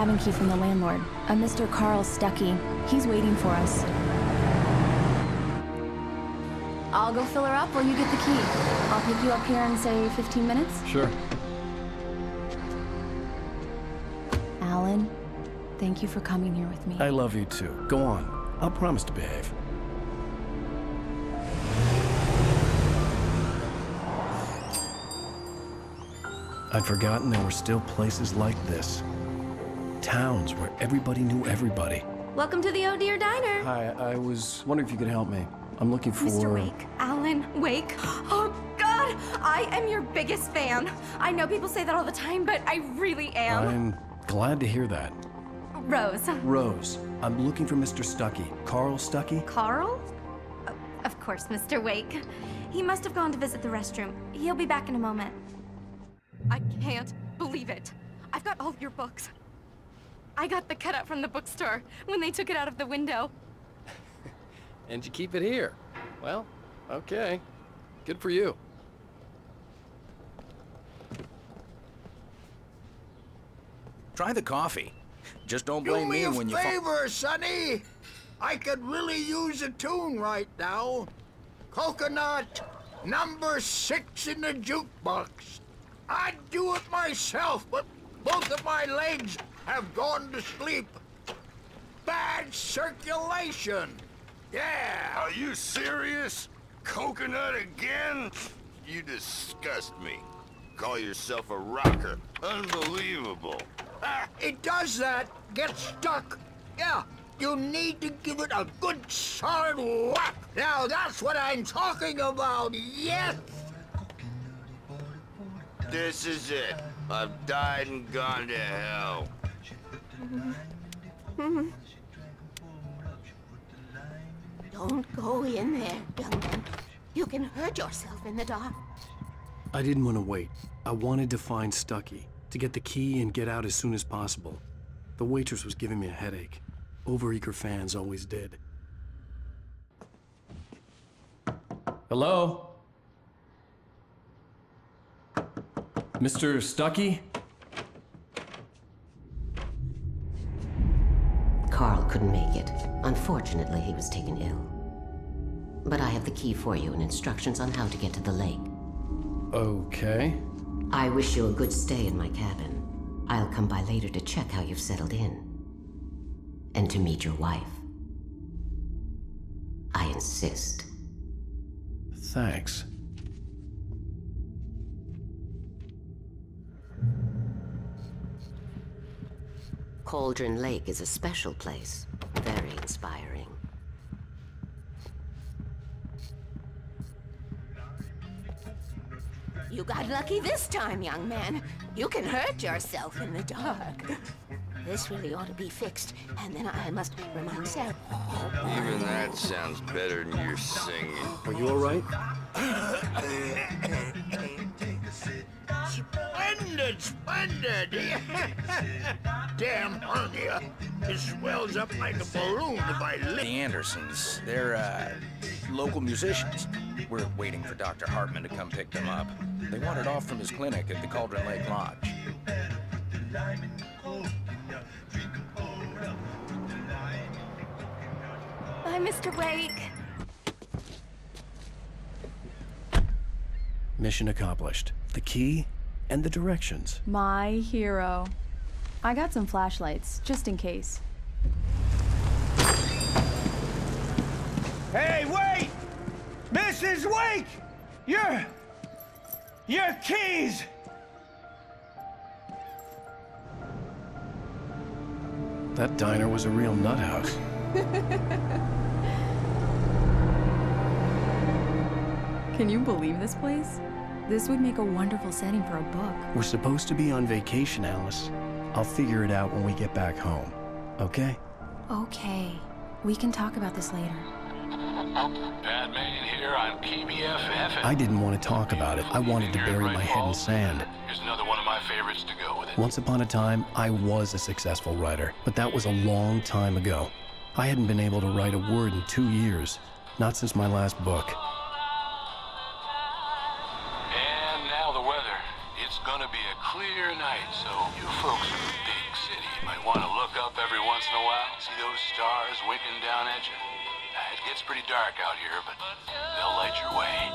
Cabin key from the landlord, a Mr. Carl Stuckey. He's waiting for us. I'll go fill her up while you get the key. I'll pick you up here in, say, 15 minutes? Sure. Alan, thank you for coming here with me. I love you too. Go on. I'll promise to behave. I'd forgotten there were still places like this. Towns where everybody knew everybody. Welcome to the Oh Dear Diner. Hi, I was wondering if you could help me. I'm looking for... Mr. Wake. Alan Wake. Oh, God! I am your biggest fan. I know people say that all the time, but I really am. I'm glad to hear that. Rose. Rose, I'm looking for Mr. Stuckey. Carl Stuckey? Carl? Of course, Mr. Wake. He must have gone to visit the restroom. He'll be back in a moment. I can't believe it. I've got all your books. I got the cutout from the bookstore when they took it out of the window. And you keep it here. Well, okay. Good for you. Try the coffee. Just don't blame me when you... Do me a favor, Sonny. I could really use a tune right now. Coconut, number 6 in the jukebox. I'd do it myself, but both of my legs have gone to sleep. Bad circulation. Yeah. Are you serious? Coconut again? You disgust me. Call yourself a rocker. Unbelievable. It does that. Get stuck. Yeah, you need to give it a good solid whack. Now that's what I'm talking about, yes! This is it. I've died and gone to hell. Don't go in there, young man. You can hurt yourself in the dark. I didn't want to wait. I wanted to find Stuckey, to get the key and get out as soon as possible. The waitress was giving me a headache. Overeager fans always did. Hello? Mr. Stuckey? Carl couldn't make it. Unfortunately, he was taken ill. But I have the key for you and instructions on how to get to the lake. Okay. I wish you a good stay in my cabin. I'll come by later to check how you've settled in. And to meet your wife. I insist. Thanks. Cauldron Lake is a special place. Very inspiring. You got lucky this time, young man. You can hurt yourself in the dark. This really ought to be fixed, and then I must remind Sarah. Even that sounds better than your singing. Are you all right? Splendid, splendid! Damn hernia. It swells up like a balloon if I lift. The Andersons, they're, local musicians. We're waiting for Dr. Hartman to come pick them up. They wandered off from his clinic at the Cauldron Lake Lodge. Bye, Mr. Wake. Mission accomplished. The key and the directions. My hero. I got some flashlights, just in case. Hey, wait! Mrs. Wake! Your keys! That diner was a real nut house. Can you believe this place? This would make a wonderful setting for a book. We're supposed to be on vacation, Alice. I'll figure it out when we get back home. Okay? Okay. We can talk about this later. Batman here on PBFF. I didn't want to talk about it. I wanted to bury my head in sand. Here's another one of my favorites to go with it. Once upon a time, I was a successful writer, but that was a long time ago. I hadn't been able to write a word in 2 years, not since my last book. And now the weather. It's gonna be a clear night, so you folks in the big city might want want to look up every once in a while? See those stars winking down at you? It gets pretty dark out here, but they'll light your way.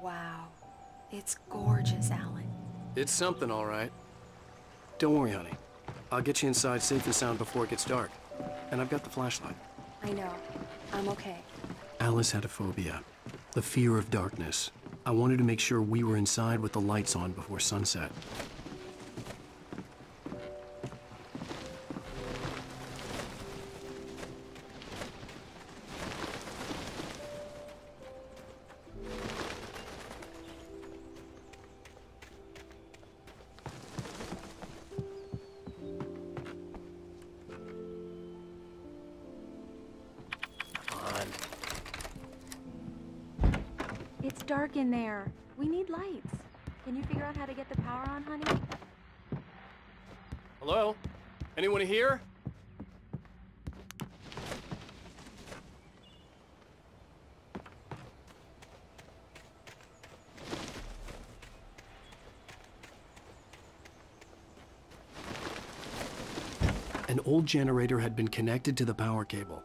Wow. It's gorgeous, Alan. It's something, all right. Don't worry, honey. I'll get you inside safe and sound before it gets dark. And I've got the flashlight. I know. I'm okay. Alice had a phobia. The fear of darkness. I wanted to make sure we were inside with the lights on before sunset. It's dark in there. We need lights. Can you figure out how to get the power on, honey? Hello? Anyone here? An old generator had been connected to the power cable.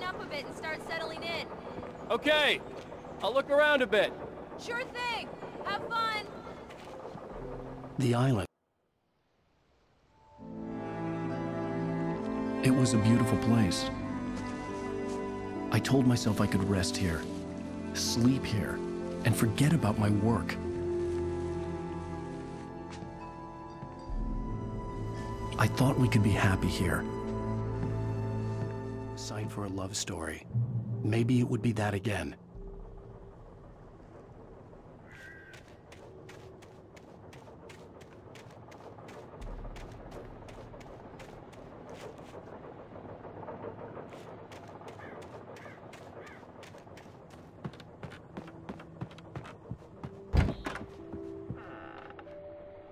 Up a bit and start settling in. Okay, I'll look around a bit. Sure thing. Have fun. The island. It was a beautiful place. I told myself I could rest here, sleep here, and forget about my work. I thought we could be happy here. Sight for a love story. Maybe it would be that again.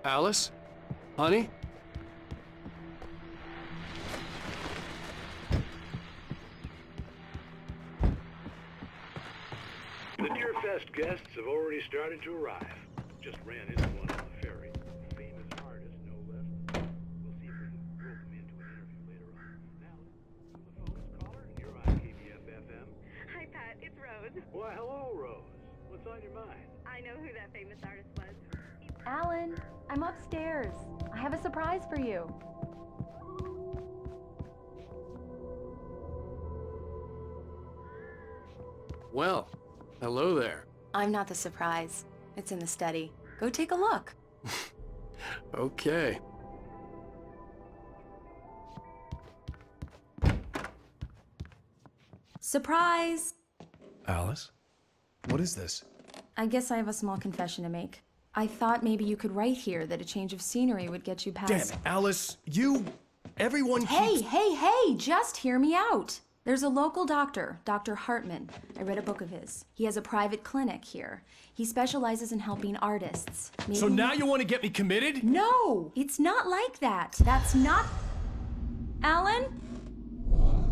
Alice? Honey? The Deerfest guests have already started to arrive. Just ran into one on the ferry. Famous artist, no less. We'll see if we can rope him into an interview later on. Now, on the phone is caller, and you're on KBF-FM. Hi, Pat. It's Rose. Why, hello, Rose. What's on your mind? I know who that famous artist was. Alan, I'm upstairs. I have a surprise for you. Well, hello there. I'm not the surprise. It's in the study. Go take a look. Okay. Surprise! Alice? What is this? I guess I have a small confession to make. I thought maybe you could write here that a change of scenery would get you past— Damn it, Alice, everyone keeps— Hey, just hear me out. There's a local doctor, Dr. Hartman. I read a book of his. He has a private clinic here. He specializes in helping artists. Maybe— So now you want to get me committed? No, it's not like that. That's not— Alan?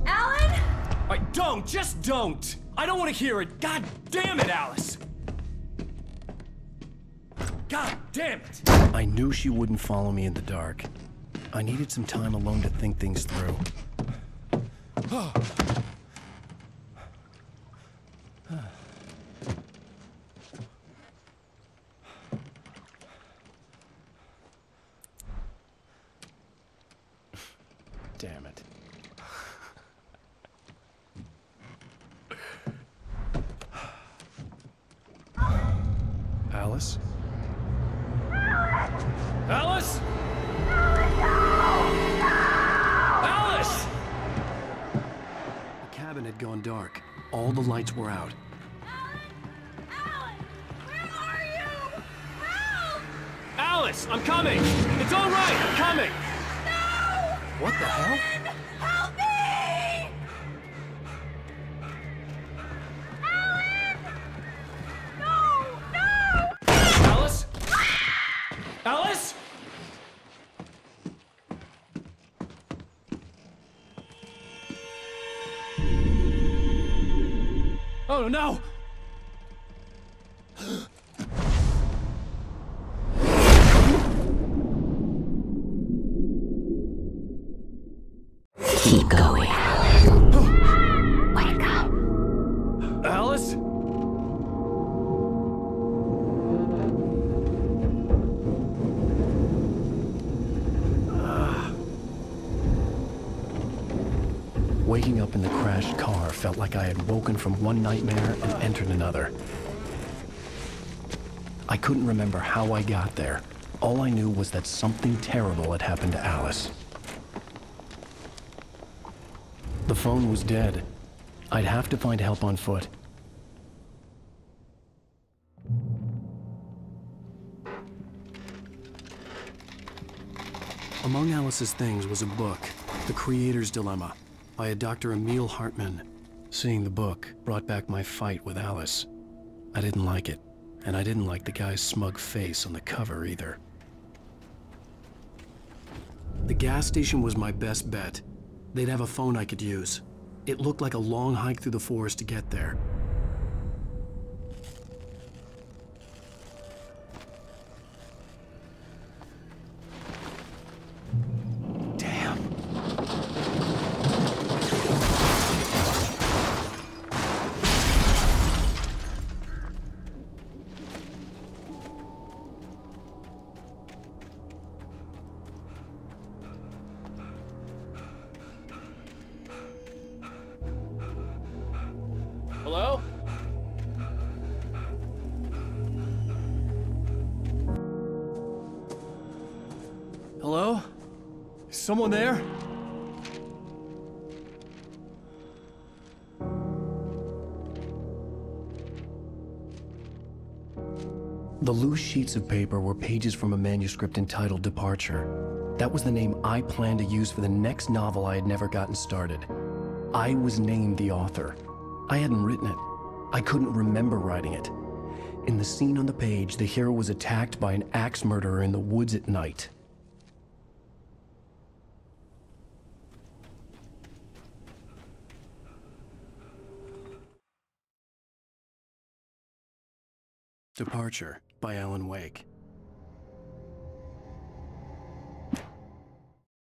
Alan? Just don't! I don't want to hear it! God damn it, Alice! God damn it! I knew she wouldn't follow me in the dark. I needed some time alone to think things through. Damn it. Alice? Alice? Alice! The cabin had gone dark. All the lights were out. Alan! Alan! Where are you? Alice, I'm coming! It's all right, I'm coming! No! What the hell? Help me! Alan! No! No! Alice? Alice? Oh no! Keep going. Wake up. Alice? Waking up in the crashed car felt like I had woken from one nightmare and entered another. I couldn't remember how I got there. All I knew was that something terrible had happened to Alice. The phone was dead. I'd have to find help on foot. Among Alice's things was a book, The Creator's Dilemma, by a Dr. Emil Hartman. Seeing the book brought back my fight with Alice. I didn't like it, and I didn't like the guy's smug face on the cover either. The gas station was my best bet. They'd have a phone I could use. It looked like a long hike through the forest to get there. Damn. Hello? Hello? Is someone there? The loose sheets of paper were pages from a manuscript entitled Departure. That was the name I planned to use for the next novel I had never gotten started. I was named the author. I hadn't written it. I couldn't remember writing it. In the scene on the page, the hero was attacked by an axe murderer in the woods at night. Departure by Alan Wake.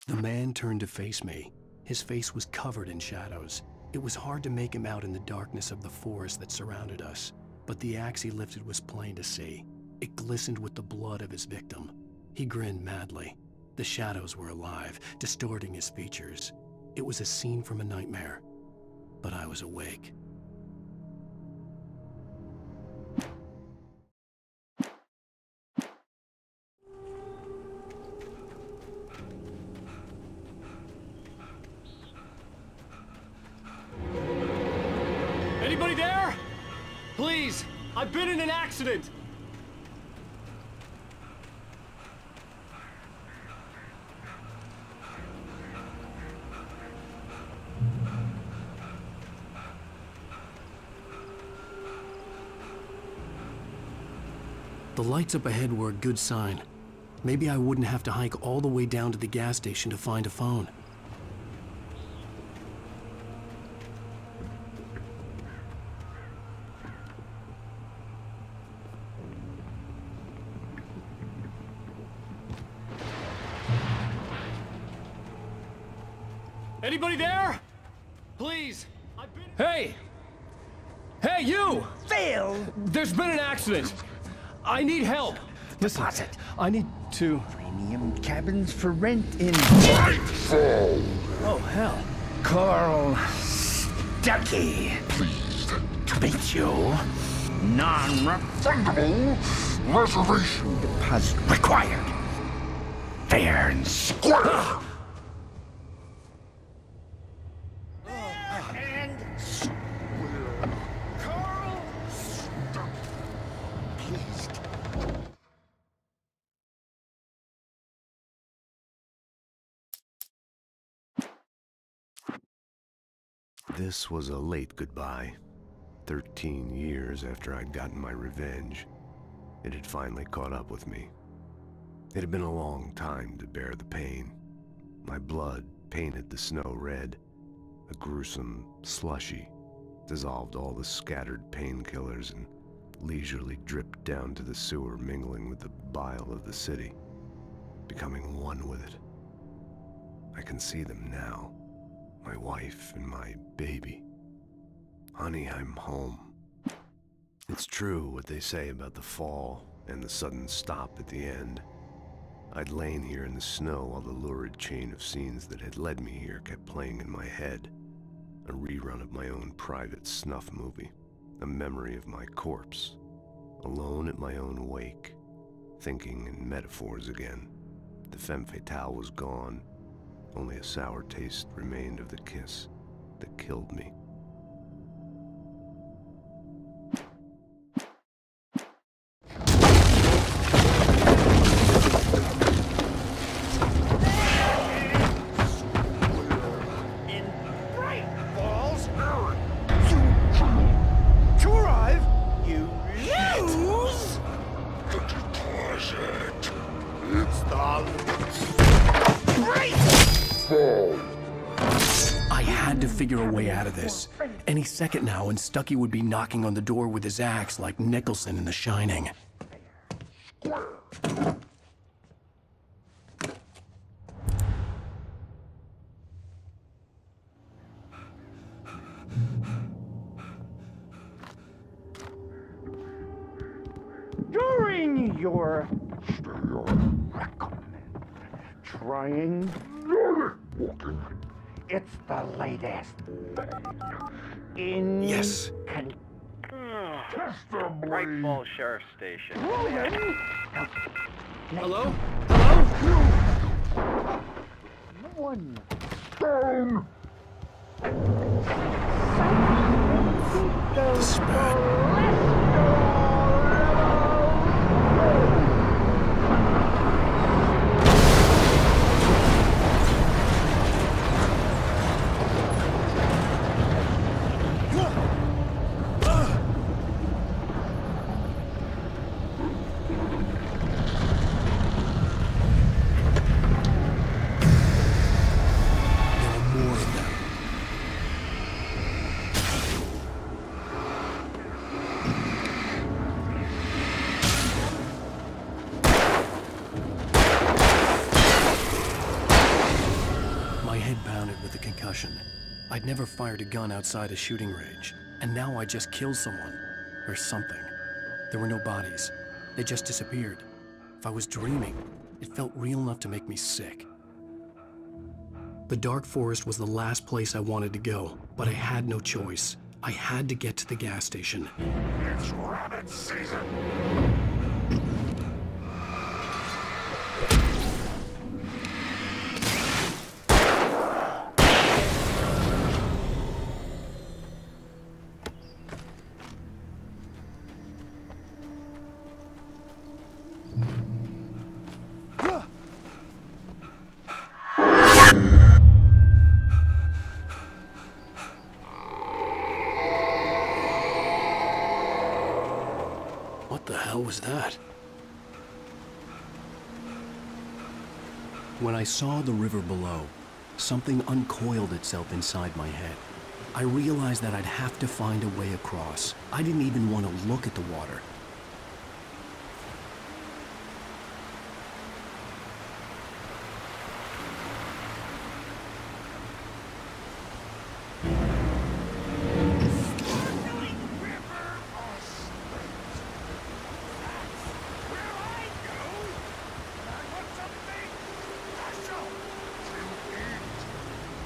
The man turned to face me. His face was covered in shadows. It was hard to make him out in the darkness of the forest that surrounded us, but the axe he lifted was plain to see. It glistened with the blood of his victim. He grinned madly. The shadows were alive, distorting his features. It was a scene from a nightmare, but I was awake. Anybody there? Please, I've been in an accident. The lights up ahead were a good sign. Maybe I wouldn't have to hike all the way down to the gas station to find a phone. Anybody there? Please, I've been... Hey! Hey, you! Phil! There's been an accident. I need help. Listen, Deposit. I need to... Premium cabins for rent in... Oh, hell. Carl Stuckey. Pleased to meet you. Non-refundable reservation deposit required. Fair and square. This was a late goodbye. 13 years after I'd gotten my revenge, it had finally caught up with me. It had been a long time to bear the pain. My blood painted the snow red. A gruesome slushy dissolved all the scattered painkillers and leisurely dripped down to the sewer, mingling with the bile of the city, becoming one with it. I can see them now, my wife and my baby. Honey, I'm home. It's true what they say about the fall and the sudden stop at the end. I'd lain here in the snow while the lurid chain of scenes that had led me here kept playing in my head. A rerun of my own private snuff movie. A memory of my corpse. Alone at my own wake. Thinking in metaphors again. The femme fatale was gone. Only a sour taste remained of the kiss that killed me. I had to figure a way out of this. Any second now, and Stucky would be knocking on the door with his axe like Nicholson in The Shining. During your trying walking, it's the latest in yes. Bright Falls Sheriff Station. Hello? One down. I'd never fired a gun outside a shooting range, and now I just killed someone. Or something. There were no bodies. They just disappeared. If I was dreaming, it felt real enough to make me sick. The dark forest was the last place I wanted to go, but I had no choice. I had to get to the gas station. It's rabbit season! What the hell was that? When I saw the river below, something uncoiled itself inside my head. I realized that I'd have to find a way across. I didn't even want to look at the water.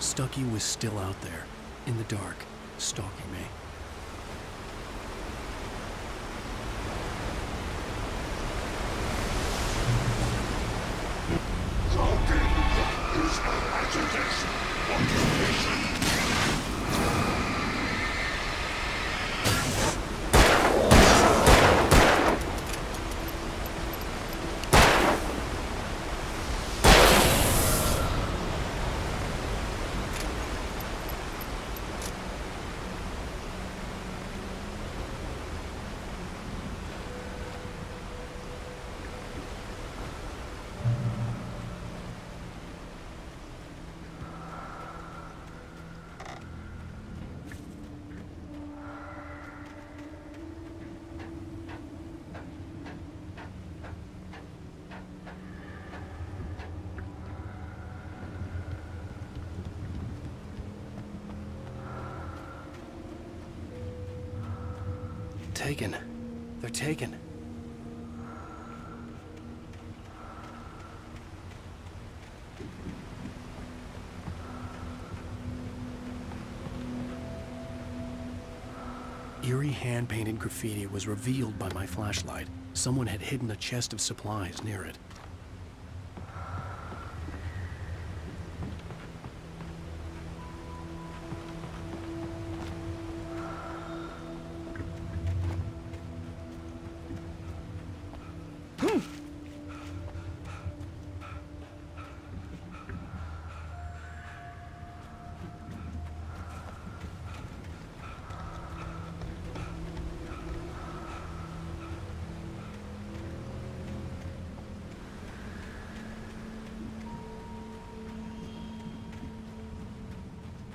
Stucky was still out there, in the dark, stalking me. taken. They're taken. Eerie hand-painted graffiti was revealed by my flashlight. Someone had hidden a chest of supplies near it.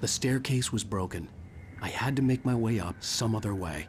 The staircase was broken. I had to make my way up some other way.